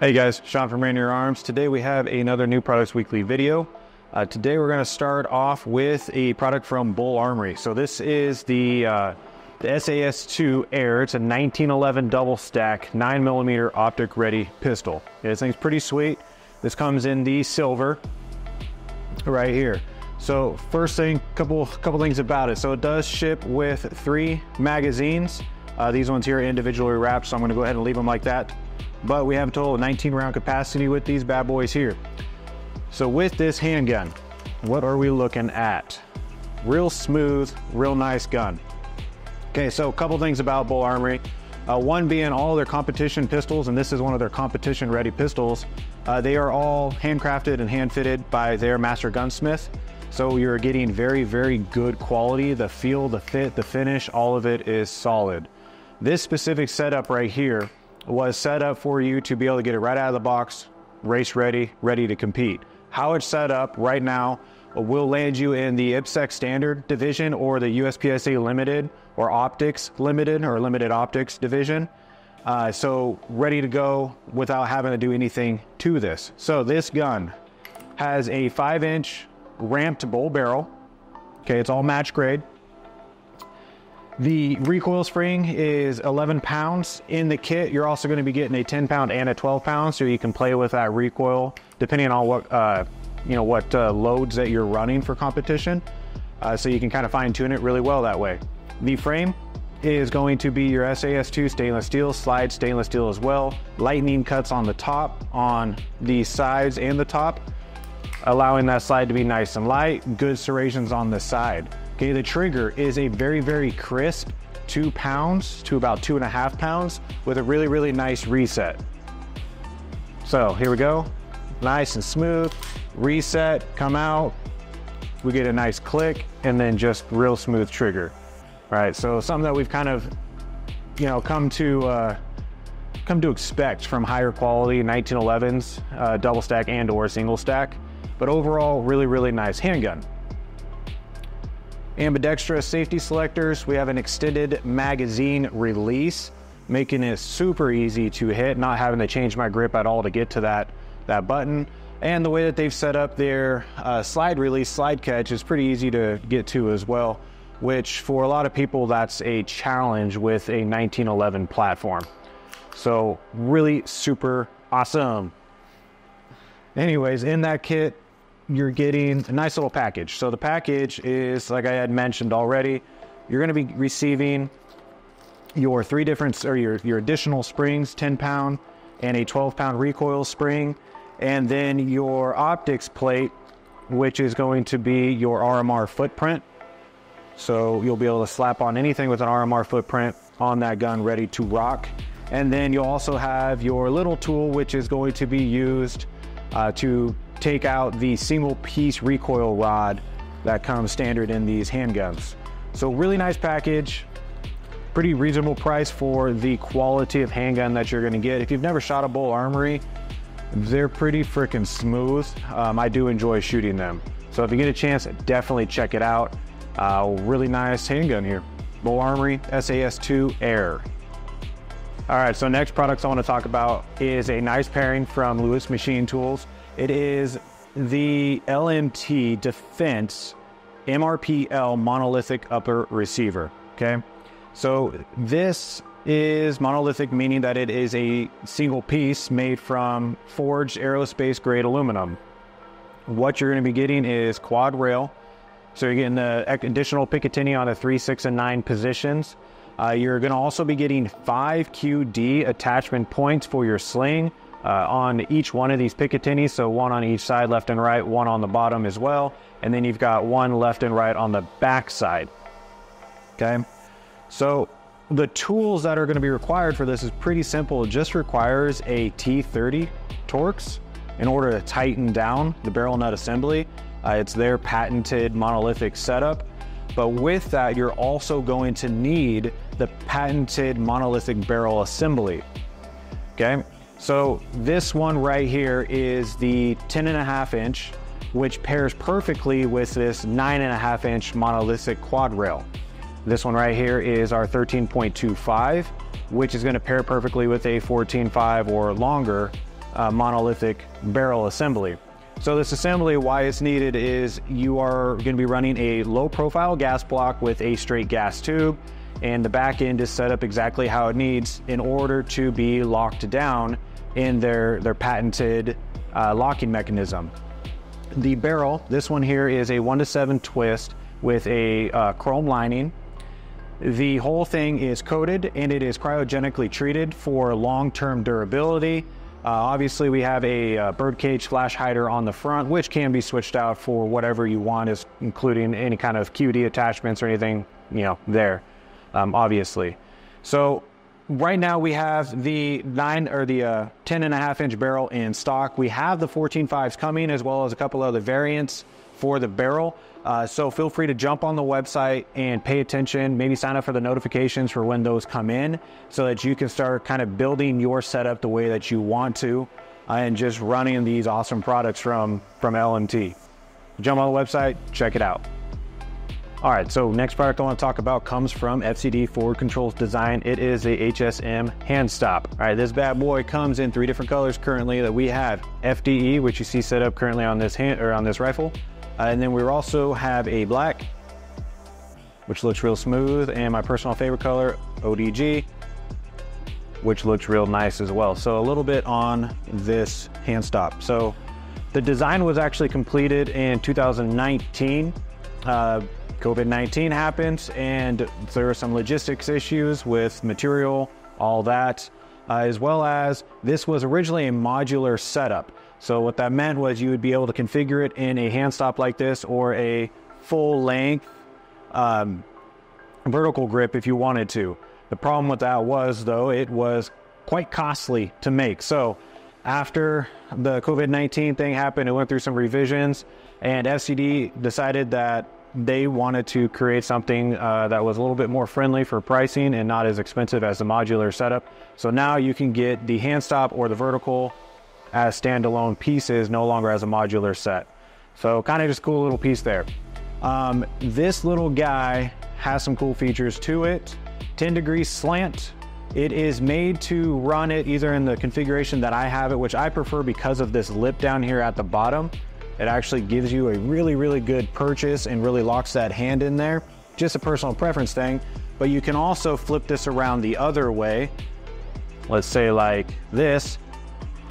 Hey guys, Sean from Rainier Arms. Today we have another new products weekly video. Today we're going to start off with a product from Bul Armory. So this is the SAS II AIR. It's a 1911 double stack 9mm optic ready pistol. This thing's pretty sweet. This comes in the silver right here. So first thing, couple things about it. So it does ship with 3 magazines. These ones here are individually wrapped, so I'm going to go ahead and leave them like that. But we have a total of 19 round capacity with these bad boys here. So with this handgun, what are we looking at? Real smooth, real nice gun. Okay, so a couple things about Bul Armory. One being all their competition pistols, and this is one of their competition ready pistols. They are all handcrafted and hand fitted by their master gunsmith. So you're getting very, very good quality. The feel, the fit, the finish, all of it is solid. This specific setup right here was set up for you to be able to get it right out of the box, race ready, ready to compete. How it's set up right now will land you in the IPSEC Standard division or the USPSA Limited or Optics Limited or Limited Optics division. So ready to go without having to do anything to this. So this gun has a 5-inch ramped bull barrel. Okay, it's all match grade. The recoil spring is 11 pounds. In the kit, you're also going to be getting a 10 pound and a 12 pound, so you can play with that recoil depending on what loads that you're running for competition. So you can kind of fine tune it really well that way. The frame is going to be your SAS II stainless steel, slide stainless steel as well. Lightning cuts on the top, on the sides and the top, allowing that slide to be nice and light. Good serrations on the side. Okay, the trigger is a very, very crisp 2 pounds to about 2.5 pounds with a really, really nice reset. So here we go, nice and smooth, reset, come out, we get a nice click, and then just real smooth trigger. All right, so something that we've kind of, come to expect from higher quality 1911s, double stack and or single stack, but overall, really, really nice handgun. Ambidextrous safety selectors. We have an extended magazine release, making it super easy to hit, not having to change my grip at all to get to that button. And the way that they've set up their slide release, slide catch is pretty easy to get to as well, which for a lot of people, that's a challenge with a 1911 platform. So really super awesome. Anyways, in that kit, you're getting a nice little package. So the package is, like I had mentioned already, you're going to be receiving your your additional springs, 10 pound and a 12 pound recoil spring, and then your optics plate, which is going to be your RMR footprint. So you'll be able to slap on anything with an RMR footprint on that gun ready to rock. And then you'll also have your little tool, which is going to be used to take out the single piece recoil rod that comes standard in these handguns. So really nice package, pretty reasonable price for the quality of handgun that you're going to get. If you've never shot a Bul Armory, they're pretty freaking smooth. I do enjoy shooting them. So if you get a chance, definitely check it out. Really nice handgun here. Bul Armory SAS II AIR. All right, so next products I want to talk about is a nice pairing from Lewis Machine Tools. It is the LMT Defense MRP-L Monolithic Upper Receiver, okay? So this is monolithic, meaning that it is a single piece made from forged aerospace grade aluminum. What you're gonna be getting is quad rail. So you're getting the additional Picatinny on the 3, 6, and 9 positions. You're gonna also be getting 5 QD attachment points for your sling on each one of these Picatinnies. So one on each side, left and right, one on the bottom as well. And then you've got one left and right on the back side. Okay. So the tools that are going to be required for this is pretty simple. It just requires a T30 Torx in order to tighten down the barrel nut assembly. It's their patented monolithic setup. But with that, you're also going to need the patented monolithic barrel assembly. Okay. So this one right here is the 10.5 inch, which pairs perfectly with this 9.5 inch monolithic quad rail. This one right here is our 13.25, which is going to pair perfectly with a 14.5 or longer monolithic barrel assembly. So this assembly, why it's needed is you are going to be running a low profile gas block with a straight gas tube, and the back end is set up exactly how it needs in order to be locked down in their patented locking mechanism. The barrel, this one here is a 1-to-7 twist with a chrome lining. The whole thing is coated and it is cryogenically treated for long-term durability. Obviously we have a birdcage flash hider on the front, which can be switched out for whatever you want, including any kind of QD attachments or anything, there, obviously. So right now we have the 10.5-inch barrel in stock. We have the 14.5s coming, as well as a couple other variants for the barrel. So feel free to jump on the website and pay attention, maybe sign up for the notifications for when those come in so that you can start kind of building your setup the way that you want to and just running these awesome products from LMT. Jump on the website, check it out. All right, so next product I want to talk about comes from FCD Forward Controls Design. It is a HSM Handstop. All right, this bad boy comes in 3 different colors currently that we have. FDE, which you see set up currently on this on this rifle. And then we also have a black, which looks real smooth, and my personal favorite color, ODG, which looks real nice as well. So a little bit on this Handstop. So the design was actually completed in 2019. COVID-19 happened, and there were some logistics issues with material, all that, as well as this was originally a modular setup. So what that meant was you would be able to configure it in a handstop like this or a full length vertical grip if you wanted to. The problem with that was, though, it was quite costly to make. So after the COVID-19 thing happened, it went through some revisions, and FCD decided that they wanted to create something that was a little bit more friendly for pricing and not as expensive as the modular setup. So now you can get the handstop or the vertical as standalone pieces, no longer as a modular set. So kind of just cool little piece there. This little guy has some cool features to it. 10-degree slant. It is made to run it either in the configuration that I have it, which I prefer because of this lip down here at the bottom. It actually gives you a really, really good purchase and really locks that hand in there. Just a personal preference thing, but you can also flip this around the other way. Let's say like this,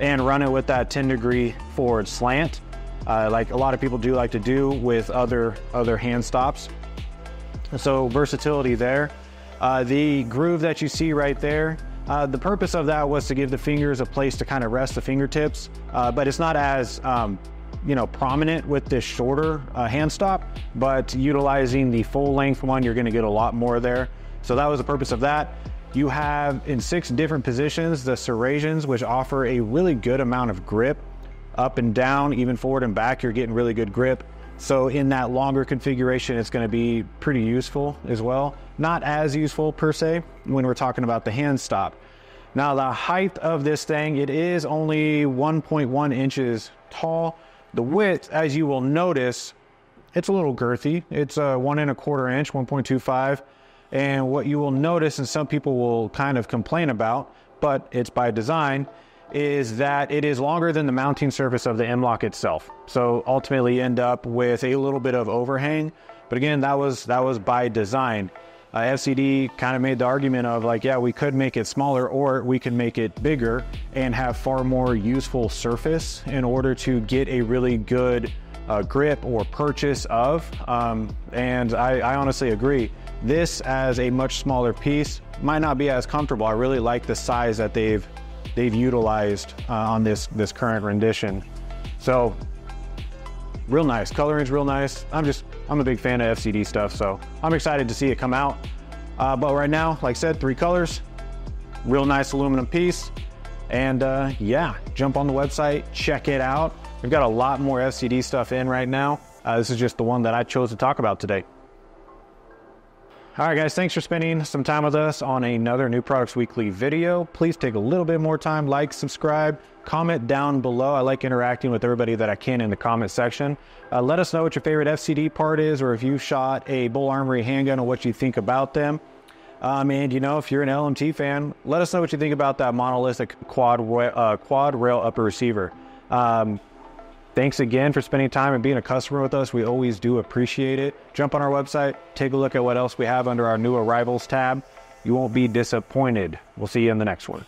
and run it with that 10-degree forward slant, like a lot of people do like to do with other hand stops. So versatility there. The groove that you see right there, the purpose of that was to give the fingers a place to kind of rest the fingertips, but it's not as prominent with this shorter hand stop, but utilizing the full length one, you're going to get a lot more there. So that was the purpose of that. You have in 6 different positions the serrations, which offer a really good amount of grip up and down, even forward and back. You're getting really good grip. So in that longer configuration, it's going to be pretty useful as well. Not as useful per se when we're talking about the hand stop. Now the height of this thing, it is only 1.1 inches tall. The width, as you will notice, it's a little girthy. It's 1 1/4 inch, 1.25. And what you will notice, and some people will kind of complain about, but it's by design, is that it is longer than the mounting surface of the M-LOK itself. So ultimately you end up with a little bit of overhang. But again, that was by design. FCD kind of made the argument of like, yeah, we could make it smaller or we can make it bigger and have far more useful surface in order to get a really good grip or purchase of. And I honestly agree. This as a much smaller piece might not be as comfortable. I really like the size that they've utilized on this current rendition. So real nice, coloring's real nice. I'm a big fan of FCD stuff, so I'm excited to see it come out. But right now, like I said, 3 colors, real nice aluminum piece. And yeah, jump on the website, check it out. We've got a lot more FCD stuff in right now. This is just the one that I chose to talk about today. All right, guys, thanks for spending some time with us on another New Products Weekly video. Please take a little bit more time, like, subscribe, comment down below. I like interacting with everybody that I can in the comment section. Let us know what your favorite FCD part is, or if you shot a Bul Armory handgun and what you think about them. And you know, if you're an LMT fan, let us know what you think about that Monolithic quad rail upper receiver. Thanks again for spending time and being a customer with us. We always do appreciate it. Jump on our website, take a look at what else we have under our new arrivals tab. You won't be disappointed. We'll see you in the next one.